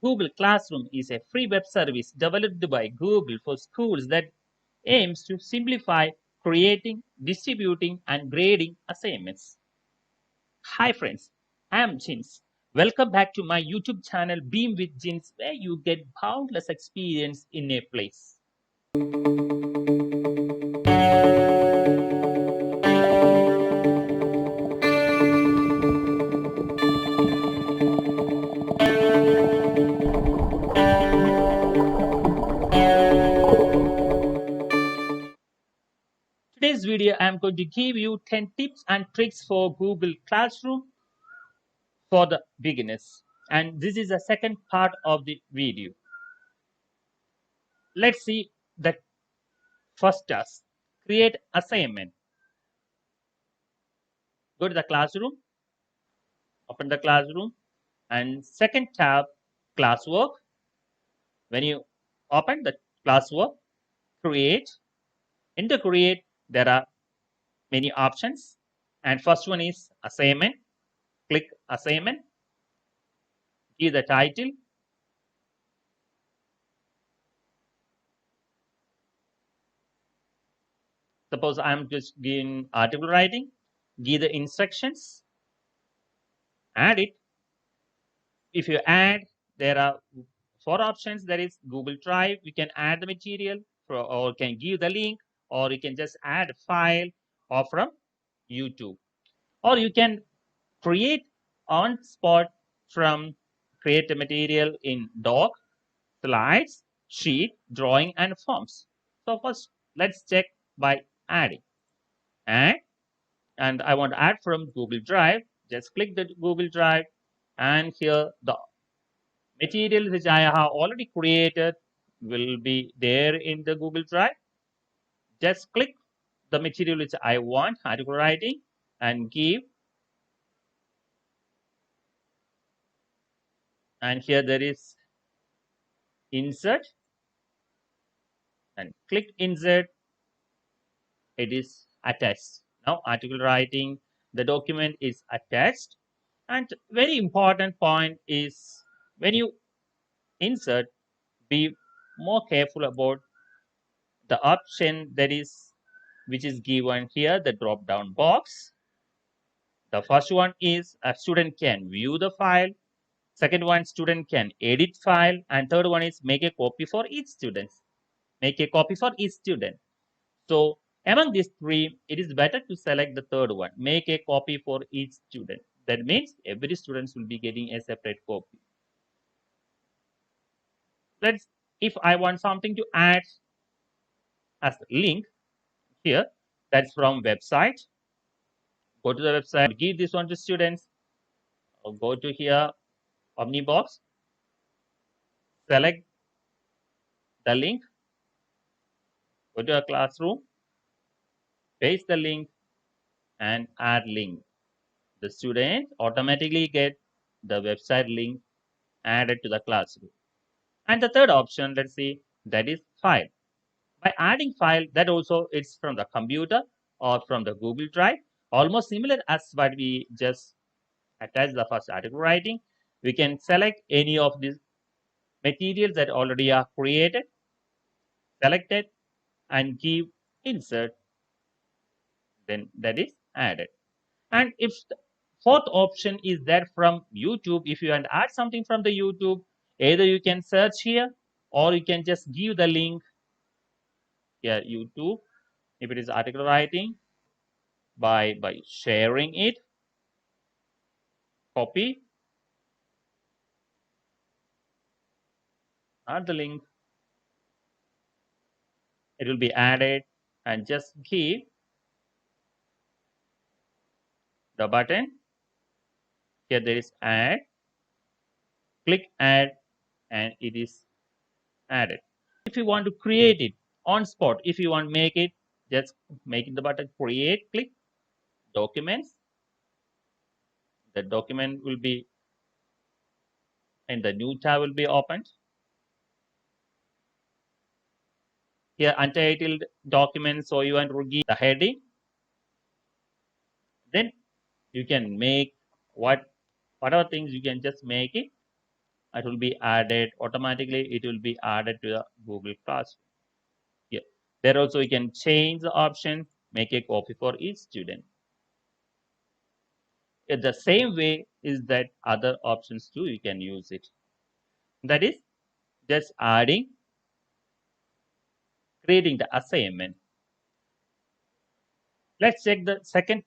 Google Classroom is a free web service developed by Google for schools that aims to simplify creating, distributing, and grading assignments. Hi friends, I am Jins. Welcome back to my YouTube channel Beam with Jins, where you get boundless experience in a place. Today's video I am going to give you 10 tips and tricks for Google Classroom for the beginners. And this is the second part of the video. Let's see the first task. Create assignment. Go to the classroom, open the classroom, and second tab, classwork. When you open the classwork, create. In the create, there are many options. And first one is assignment. Click assignment. Give the title. Suppose I'm just giving article writing. Give the instructions. Add it. If you add, there are four options. There is Google Drive. You can add the material or can give the link, or you can just add a file or from YouTube, or you can create on spot from create a material in doc, slides, sheet, drawing, and forms. So first, let's check by adding. Add, and I want to add from Google Drive. Just click the Google Drive, and here the material which I have already created will be there in the Google Drive. Just click the material which I want, article writing, and give. And here there is insert, and click insert. It is attached. Now article writing, the document is attached. And very important point is when you insert, be more careful about the option that is which is given here, the drop down box. The first one is a student can view the file. Second one, student can edit file. And third one is make a copy for each student. Make a copy for each student. So among these three, it is better to select the third one. Make a copy for each student. That means every student will be getting a separate copy. Let's, if I want something to add as a link here, that's from website. Go to the website, give this one to students, or go to here, Omnibox, select the link, go to a classroom, paste the link, and add link. The student automatically get the website link added to the classroom. And the third option, let's see, that is file. By adding file, that also it's from the computer or from the Google Drive, almost similar as what we just attached the first article writing. We can select any of these materials that already are created, select it, and give insert, then that is added. And if the fourth option is that from YouTube, if you want to add something from the YouTube, either you can search here or you can just give the link here, YouTube. If it is article writing, by sharing it, copy, add the link, it will be added, and just give the button. Here there is add, click add, and it is added. If you want to create it on spot, if you want to make it, just make the button create, click documents. The document will be and the new tab will be opened. Here untitled document, so you want to give the heading. Then you can make whatever things you can just make it. it will be added automatically. It will be added to the Google Classroom. Yeah. There also you can change the option, make a copy for each student. The same way is that other options too, you can use it. That is just adding, creating the assignment. Let's check the second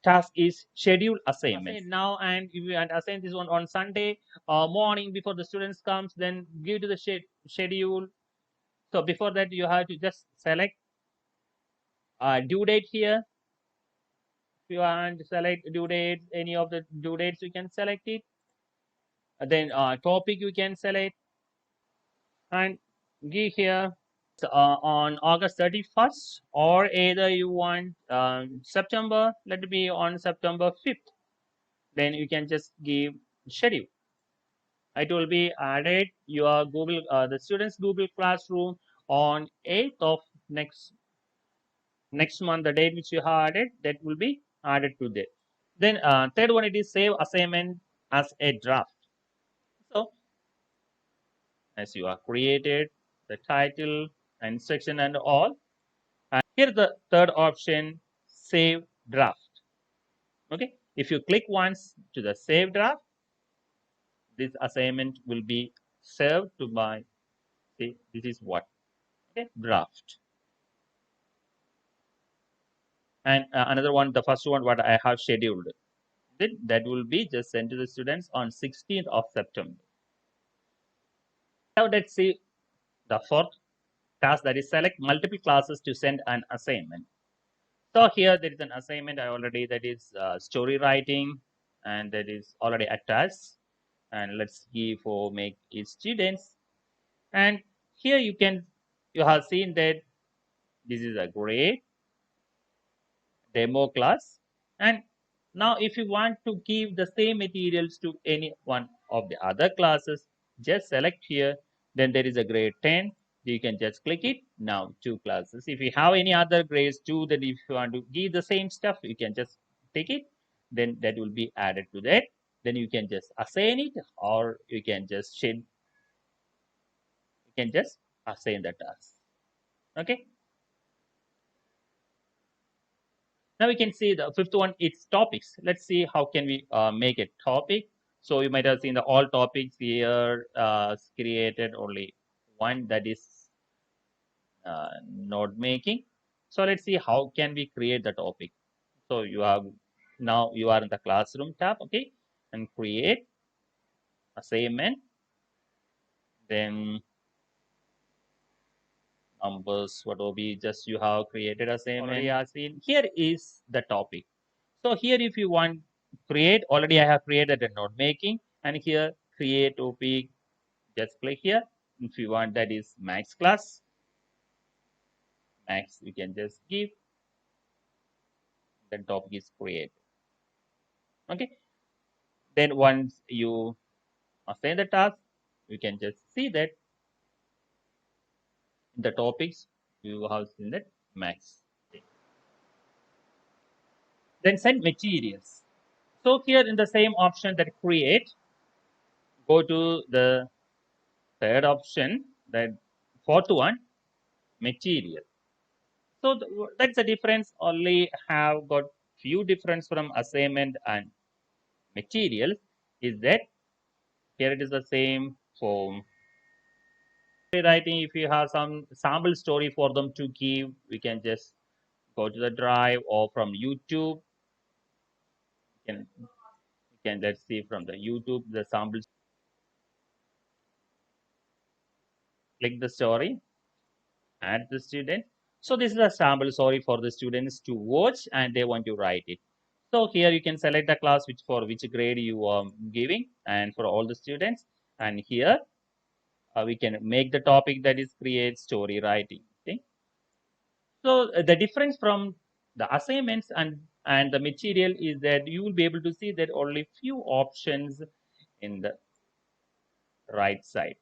task is schedule assignment now, and if you assign this one on Sunday morning before the students comes, then give to the schedule. So before that you have to just select due date here. If you want to select due date, any of the due dates you can select it. Then topic you can select and give here on August 31st, or either you want September, let it be on September 5th. Then you can just give schedule. It will be added your Google, the students Google Classroom on 8th of next month, the date which you have added, that will be added to that. Then third one, it is save assignment as a draft. So as you are created the title and section and all, and here the third option, save draft. Okay, if you click once to the save draft, this assignment will be saved to my, see, this is what, okay, draft. And another one, the first one what I have scheduled, that will be just sent to the students on 16th of September. Now let's see the fourth task, that is select multiple classes to send an assignment. So here there is an assignment I already, that is story writing, and that is already attached. And let's give for make it students. And here you have seen that this is a grade demo class. And now if you want to give the same materials to any one of the other classes, just select here. Then there is a grade 10. You can just click it. Now two classes. If you have any other grades too, then if you want to give the same stuff, you can just take it. Then that will be added to that. Then you can just assign it, or you can just assign the task. Okay. Now we can see the fifth one, it's topics. Let's see how can we make a topic. So you might have seen the all topics here created only one, that is note making. So let's see how can we create the topic. So you have, now you are in the classroom tab, okay, and create assignment. Then numbers, what will be, just you have created assignment. Already I seen here is the topic. So here if you want create, already I have created a note making, and here create topic, just click here. If you want, that is max class, max, you can just give, then topic is create. Okay. Then once you assign the task, you can just see that in the topics you have seen that max. Then send materials. So here in the same option that create, go to the third option, that fourth one, material. So that's the difference. Only have got few difference from assignment and material is that here it is the same for writing. If you have some sample story for them to give, we can just go to the drive, or from YouTube. You can let's see from the YouTube the sample. Click the story, add the student. So this is a sample story for the students to watch, and they want to write it. So here you can select the class which for which grade you are giving, and for all the students. And here we can make the topic, that is create story writing. Okay. So the difference from the assignments and the material is that you will be able to see that only few options in the right side.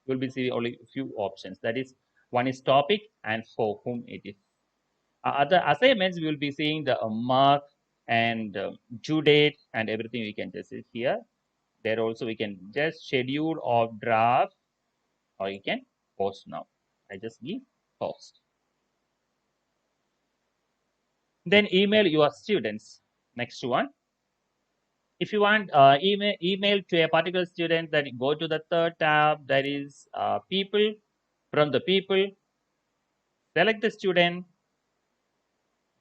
You will be seeing only few options. That is, one is topic and for whom it is. Other assignments, we will be seeing the mark and due date and everything. We can just see here. There also we can just schedule or draft, or you can post now. I just give post. Then email your students. Next one. If you want email to a particular student, then go to the third tab, that is people. From the people, select the student.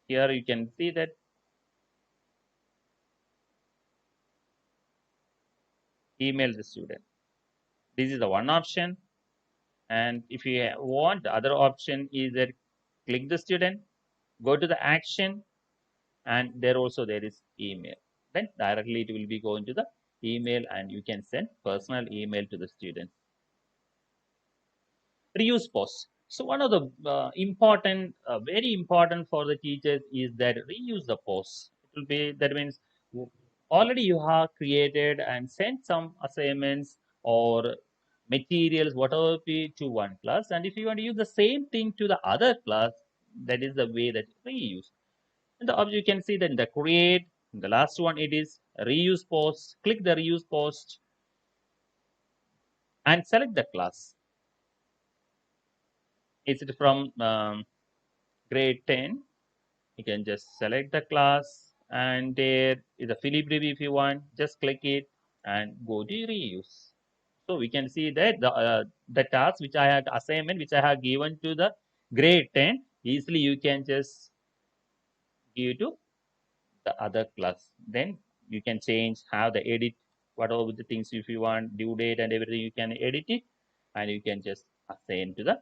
Here you can see that email the student. This is the one option. And if you want, the other option is that click the student, go to the action, and there also there is email. Then directly it will be going to the email, and you can send personal email to the student. Reuse posts. So one of the important, very important for the teachers is that reuse the posts. It will be, that means already you have created and sent some assignments or materials, whatever be to one class, and if you want to use the same thing to the other class, that is the way that reuse. And the object, you can see that in the create, the last one it is reuse post. Click the reuse post and select the class. Is it from grade 10? You can just select the class, and there is a filigree. If you want, just click it and go to reuse. So we can see that the task which I had assignment which I have given to the grade 10, easily you can just give to the other class. Then you can change, have the edit, whatever the things, if you want due date and everything, you can edit it, and you can just assign to the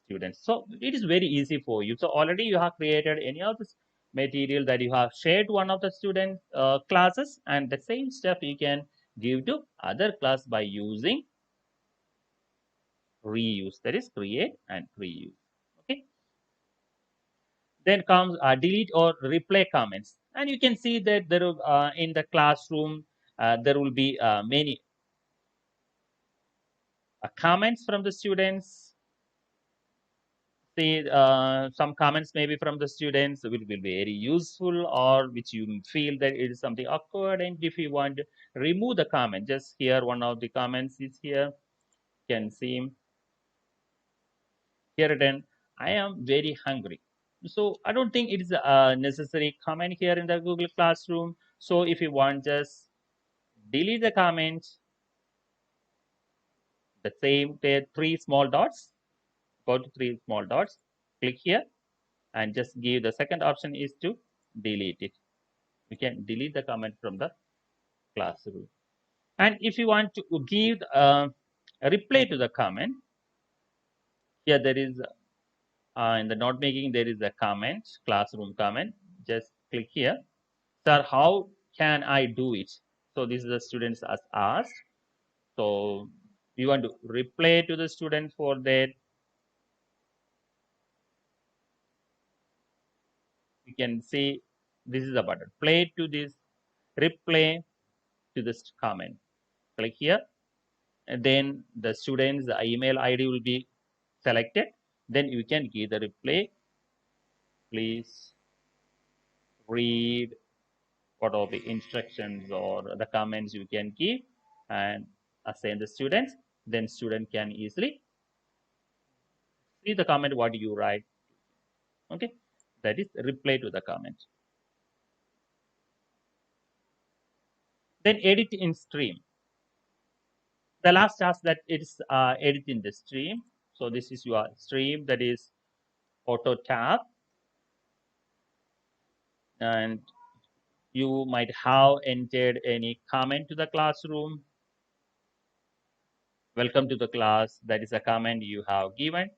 students. So it is very easy for you. So already you have created any of this material that you have shared one of the student classes, and the same stuff you can give to other class by using reuse, that is create and reuse. Okay. Then comes delete or replay comments, and you can see that there in the classroom there will be many comments from the students. See, some comments maybe from the students will be very useful, or which you feel that it is something awkward, and if you want to remove the comment, just here one of the comments is here. You can see here then, I am very hungry. So I don't think it is a necessary comment here in the Google Classroom. So if you want, just delete the comment, the same there, three small dots, go to three small dots, click here, and just give the second option is to delete it. You can delete the comment from the classroom. And if you want to give a reply to the comment, here there is in the note making, there is a comment, classroom comment. Just click here. Sir, how can I do it? So this is the students as asked. So we want to reply to the student for that. You can see this is the button. Play to this, reply to this comment. Click here. And then the student's email ID will be selected. Then you can give the reply. Please read what are the instructions or the comments you can give and assign the students. Then student can easily see the comment what you write. Okay, that is reply to the comment. Then edit in stream. The last task that is edit in the stream. So this is your stream, that is auto tab, and you might have entered any comment to the classroom. Welcome to the class, that is a comment you have given.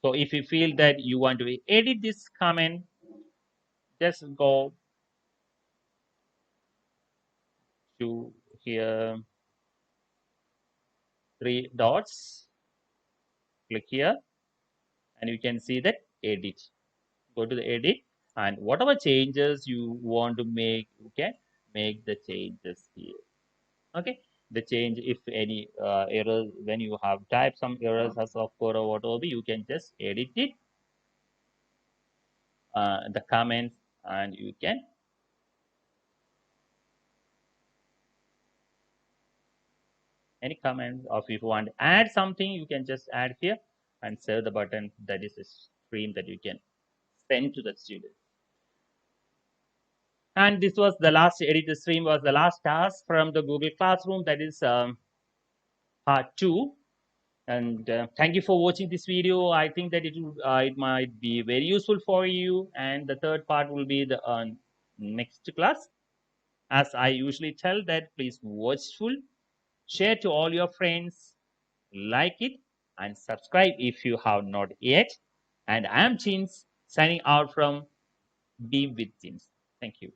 So if you feel that you want to edit this comment, just go to here, three dots, click here, and you can see that edit. Go to the edit, and whatever changes you want to make, you can make the changes here. Okay, the change, if any errors, when you have typed some errors as of code or whatever, you can just edit it, the comments, and you can any comments, or if you want to add something, you can just add here and save the button. That is a stream that you can send to the student. And this was the last edit the stream was the last task from the Google Classroom. That is part 2. And thank you for watching this video. I think that it might be very useful for you. And the third part will be the next class. As I usually tell that, please watch full, share to all your friends, like it, and subscribe if you have not yet. And I am Chins signing out from Beam with Chins. Thank you.